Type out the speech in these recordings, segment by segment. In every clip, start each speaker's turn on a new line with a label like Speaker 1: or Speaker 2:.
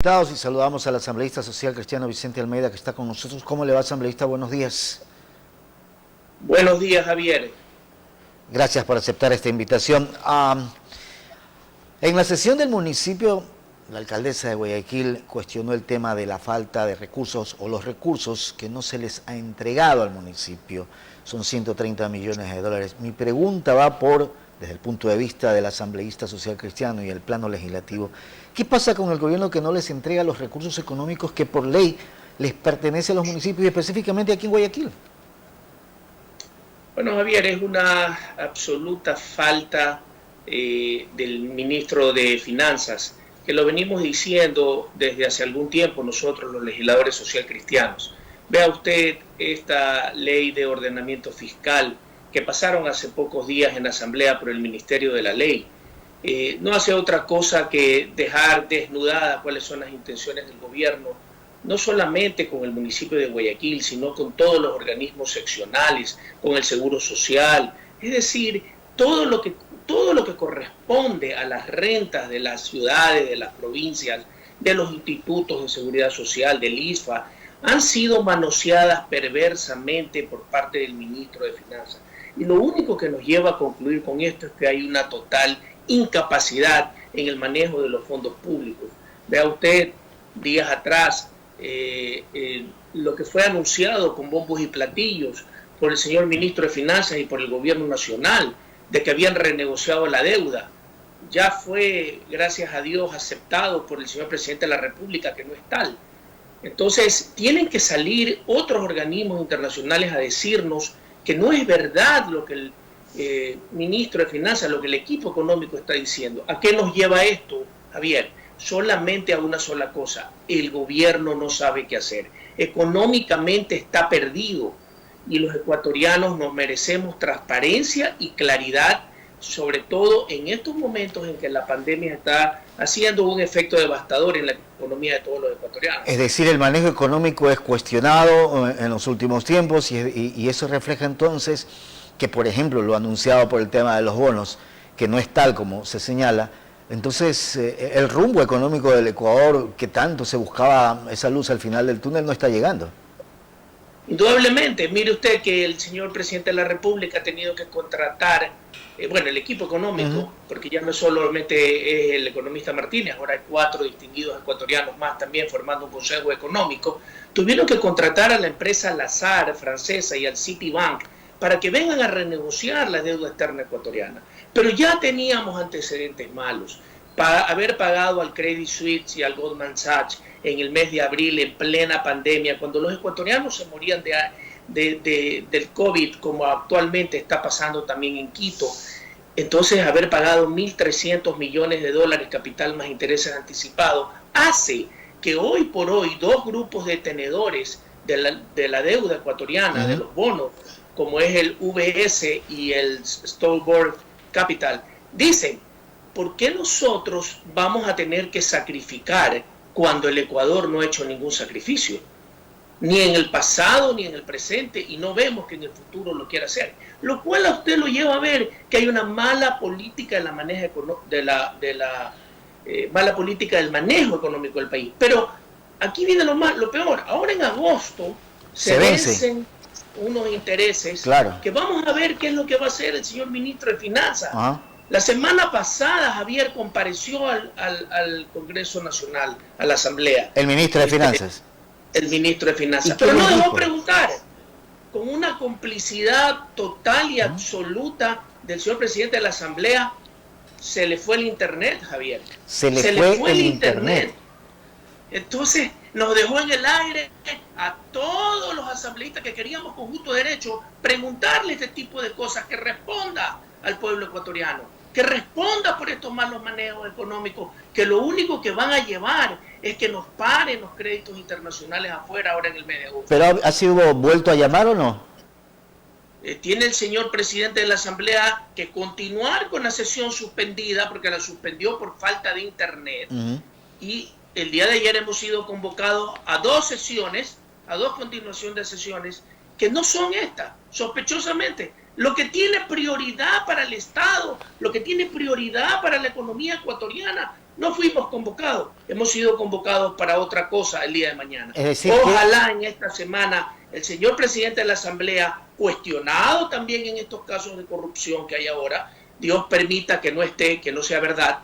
Speaker 1: invitados y saludamos al asambleísta social cristiano Vicente Almeida, que está con nosotros. ¿Cómo le va, asambleísta? Buenos días.
Speaker 2: Buenos días, Javier.
Speaker 1: Gracias por aceptar esta invitación. En la sesión del municipio, la alcaldesa de Guayaquil cuestionó el tema de la falta de recursos o los recursos que no se les ha entregado al municipio. Son 130 millones de dólares. Mi pregunta va desde el punto de vista del asambleísta social cristiano y el plano legislativo. ¿Qué pasa con el gobierno que no les entrega los recursos económicos que por ley les pertenece a los municipios y específicamente aquí en Guayaquil?
Speaker 2: Bueno, Javier, es una absoluta falta del ministro de Finanzas, que lo venimos diciendo desde hace algún tiempo nosotros, los legisladores social cristianos. Vea usted esta ley de ordenamiento fiscal que pasaron hace pocos días en asamblea por el Ministerio de la Ley. No hace otra cosa que dejar desnudadas cuáles son las intenciones del gobierno, no solamente con el municipio de Guayaquil, sino con todos los organismos seccionales, con el Seguro Social, es decir, todo lo que corresponde a las rentas de las ciudades, de las provincias, de los institutos de seguridad social, del ISFA, han sido manoseadas perversamente por parte del ministro de Finanzas. Y lo único que nos lleva a concluir con esto es que hay una total incapacidad en el manejo de los fondos públicos. Vea usted, días atrás, lo que fue anunciado con bombos y platillos por el señor ministro de Finanzas y por el gobierno nacional, de que habían renegociado la deuda, ya fue, gracias a Dios, aceptado por el señor presidente de la República, que no es tal. Entonces, tienen que salir otros organismos internacionales a decirnos que no es verdad lo que el ministro de Finanzas, lo que el equipo económico está diciendo. ¿A qué nos lleva esto, Javier? Solamente a una sola cosa: el gobierno no sabe qué hacer. Económicamente está perdido y los ecuatorianos nos merecemos transparencia y claridad, sobre todo en estos momentos en que la pandemia está haciendo un efecto devastador en la economía de todos los ecuatorianos.
Speaker 1: Es decir, el manejo económico es cuestionado en los últimos tiempos y eso refleja entonces que, por ejemplo, lo anunciado por el tema de los bonos, que no es tal como se señala. Entonces, el rumbo económico del Ecuador, que tanto se buscaba esa luz al final del túnel, no está llegando.
Speaker 2: Indudablemente, mire usted que el señor presidente de la República ha tenido que contratar, el equipo económico, porque ya no solamente es el economista Martínez, ahora hay 4 distinguidos ecuatorianos más también formando un consejo económico, tuvieron que contratar a la empresa Lazard francesa y al Citibank para que vengan a renegociar la deuda externa ecuatoriana. Pero ya teníamos antecedentes malos. Para haber pagado al Credit Suisse y al Goldman Sachs en el mes de abril, en plena pandemia, cuando los ecuatorianos se morían del COVID, como actualmente está pasando también en Quito. Entonces, haber pagado 1.300 millones de dólares capital más intereses anticipados hace que hoy por hoy 2 grupos de tenedores de la deuda ecuatoriana, de los bonos, como es el VS y el Stolberg Capital, dicen: ¿por qué nosotros vamos a tener que sacrificar cuando el Ecuador no ha hecho ningún sacrificio? Ni en el pasado ni en el presente, y no vemos que en el futuro lo quiera hacer. Lo cual a usted lo lleva a ver que hay una mala política en la mala política del manejo económico del país. Pero aquí viene lo peor. Ahora en agosto se vencen unos intereses, claro, que vamos a ver qué es lo que va a hacer el señor ministro de Finanzas. La semana pasada, Javier, compareció al Congreso Nacional, a la Asamblea.
Speaker 1: El ministro de Finanzas.
Speaker 2: El ministro de Finanzas. Pero no dejó preguntar, con una complicidad total y absoluta del señor presidente de la Asamblea. Se le fue el internet, Javier. Se le fue el internet. Entonces, nos dejó en el aire a todos los asambleístas que queríamos con justo derecho preguntarle este tipo de cosas, que responda al pueblo ecuatoriano, que responda por estos malos manejos económicos, que lo único que van a llevar es que nos paren los créditos internacionales afuera ahora en el mes de agosto.
Speaker 1: ¿Pero ha sido vuelto a llamar o no?
Speaker 2: Tiene el señor presidente de la Asamblea que continuar con la sesión suspendida, porque la suspendió por falta de internet, y el día de ayer hemos sido convocados a 2 sesiones, a 2 continuaciones de sesiones, que no son estas, sospechosamente. Lo que tiene prioridad para el Estado, lo que tiene prioridad para la economía ecuatoriana, No fuimos convocados, hemos sido convocados para otra cosa el día de mañana.
Speaker 1: Es decir,
Speaker 2: ojalá en esta semana el señor presidente de la Asamblea, cuestionado también en estos casos de corrupción que hay ahora, Dios permita que no esté, que no sea verdad,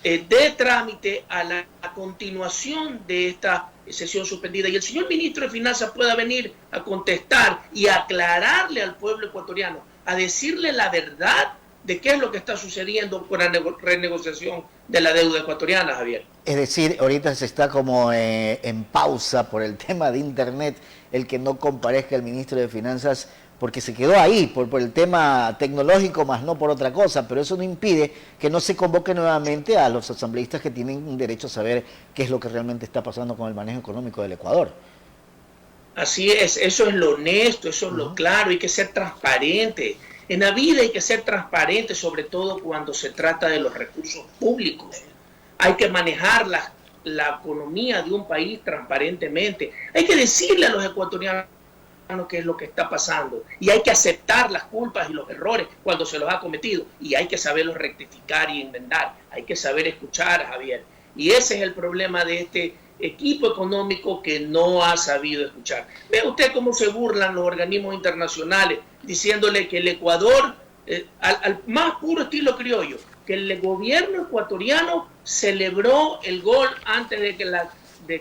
Speaker 2: dé trámite a la continuación de esta sesión suspendida y el señor ministro de Finanzas pueda venir a contestar y a aclararle al pueblo ecuatoriano, a decirle la verdad de qué es lo que está sucediendo con la renegociación de la deuda ecuatoriana, Javier.
Speaker 1: Es decir, ahorita se está como en pausa por el tema de Internet, el que no comparezca el ministro de Finanzas, porque se quedó ahí por el tema tecnológico, más no por otra cosa, pero eso no impide que no se convoque nuevamente a los asambleístas que tienen un derecho a saber qué es lo que realmente está pasando con el manejo económico del Ecuador.
Speaker 2: Así es, eso es lo honesto, eso es lo claro, hay que ser transparente. En la vida hay que ser transparente, sobre todo cuando se trata de los recursos públicos. Hay que manejar la economía de un país transparentemente. Hay que decirle a los ecuatorianos qué es lo que está pasando. Y hay que aceptar las culpas y los errores cuando se los ha cometido. Y hay que saberlos rectificar y enmendar. Hay que saber escuchar, Javier. Y ese es el problema de este equipo económico que no ha sabido escuchar. Ve usted cómo se burlan los organismos internacionales diciéndole que el Ecuador, al más puro estilo criollo, que el gobierno ecuatoriano celebró el gol antes de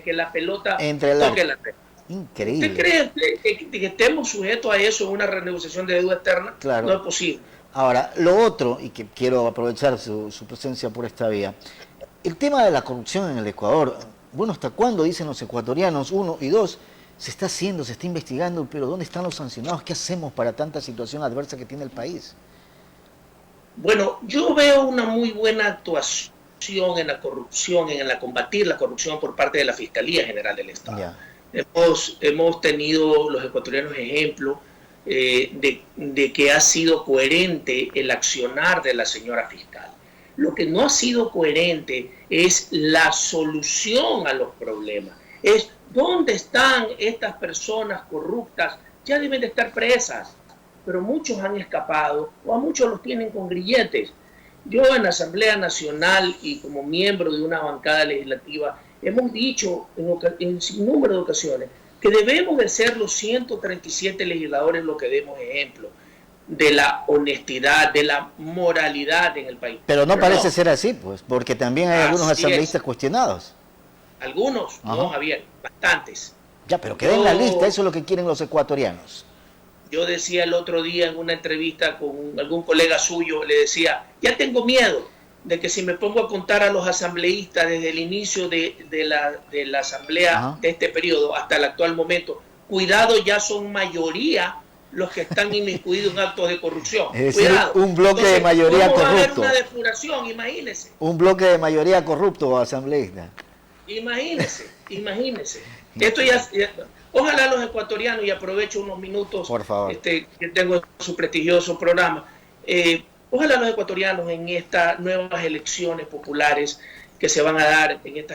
Speaker 2: que la pelota toque la red.
Speaker 1: Increíble.
Speaker 2: ¿Usted cree que estemos sujetos a eso en una renegociación de deuda externa?
Speaker 1: Claro.
Speaker 2: No es posible.
Speaker 1: Ahora, lo otro, y que quiero aprovechar su presencia por esta vía, el tema de la corrupción en el Ecuador. Bueno, ¿hasta cuándo, dicen los ecuatorianos? Uno y dos, se está haciendo, se está investigando, pero ¿dónde están los sancionados? ¿Qué hacemos para tanta situación adversa que tiene el país?
Speaker 2: Bueno, yo veo una muy buena actuación en la corrupción, en la combatir la corrupción por parte de la Fiscalía General del Estado. Yeah. Hemos tenido los ecuatorianos ejemplos de que ha sido coherente el accionar de la señora fiscal. Lo que no ha sido coherente es la solución a los problemas. Es dónde están estas personas corruptas. Ya deben de estar presas, pero muchos han escapado o a muchos los tienen con grilletes. Yo en la Asamblea Nacional y como miembro de una bancada legislativa hemos dicho en sin número de ocasiones que debemos de ser los 137 legisladores los que demos ejemplo de la honestidad, de la moralidad en el país.
Speaker 1: Pero no parece ser así, pues, porque también hay algunos asambleístas cuestionados.
Speaker 2: Algunos, no, Javier, bastantes.
Speaker 1: Ya, pero queda en la lista, eso es lo que quieren los ecuatorianos.
Speaker 2: Yo decía el otro día en una entrevista con algún colega suyo, le decía, ya tengo miedo de que si me pongo a contar a los asambleístas desde el inicio de la asamblea de este periodo hasta el actual momento, cuidado, ya son mayoría los que están inmiscuidos en actos de corrupción.
Speaker 1: Es decir, un bloque de mayoría corrupto.
Speaker 2: Va a haber una depuración, imagínese.
Speaker 1: Un bloque de mayoría corrupto, asambleísta.
Speaker 2: Imagínese. Esto ya, ojalá los ecuatorianos, y aprovecho unos minutos
Speaker 1: por favor,
Speaker 2: que tengo su prestigioso programa, ojalá los ecuatorianos en estas nuevas elecciones populares que se van a dar en esta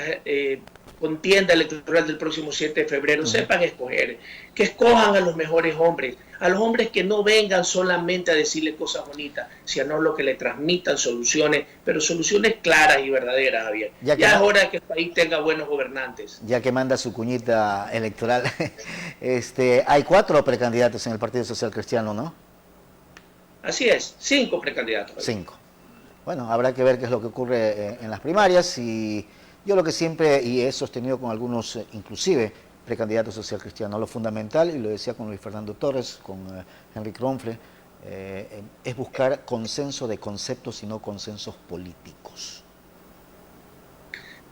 Speaker 2: contienda electoral del próximo 7 de febrero, sepan escoger, que escojan a los mejores hombres, a los hombres que no vengan solamente a decirle cosas bonitas, sino lo que le transmitan soluciones, pero soluciones claras y verdaderas, Javier. Ya es hora de que el país tenga buenos gobernantes.
Speaker 1: Ya que manda su cuñita electoral, hay 4 precandidatos en el Partido Social Cristiano, ¿no?
Speaker 2: Así es, 5 precandidatos.
Speaker 1: Javier. 5. Bueno, habrá que ver qué es lo que ocurre en las primarias y yo lo que siempre, y he sostenido con algunos, inclusive precandidatos social cristianos, lo fundamental, y lo decía con Luis Fernando Torres, con Henry Kronfle, es buscar consenso de conceptos y no consensos políticos.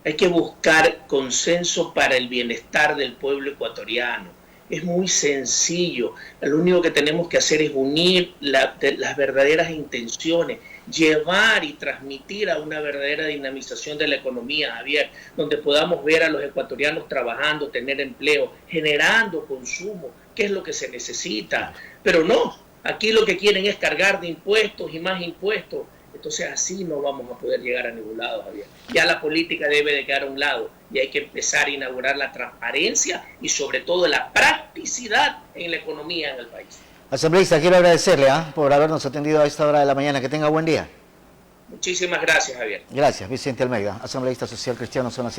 Speaker 2: Hay que buscar consenso para el bienestar del pueblo ecuatoriano. Es muy sencillo. Lo único que tenemos que hacer es unir las verdaderas intenciones, llevar y transmitir a una verdadera dinamización de la economía, Javier, donde podamos ver a los ecuatorianos trabajando, tener empleo, generando consumo, que es lo que se necesita. Pero no, aquí lo que quieren es cargar de impuestos y más impuestos. Entonces así no vamos a poder llegar a ningún lado, Javier. Ya la política debe de quedar a un lado y hay que empezar a inaugurar la transparencia y sobre todo la practicidad en la economía en el país.
Speaker 1: Asambleísta, quiero agradecerle por habernos atendido a esta hora de la mañana. Que tenga buen día.
Speaker 2: Muchísimas gracias, Javier.
Speaker 1: Gracias, Vicente Almeida, asambleísta social cristiano, son las 7.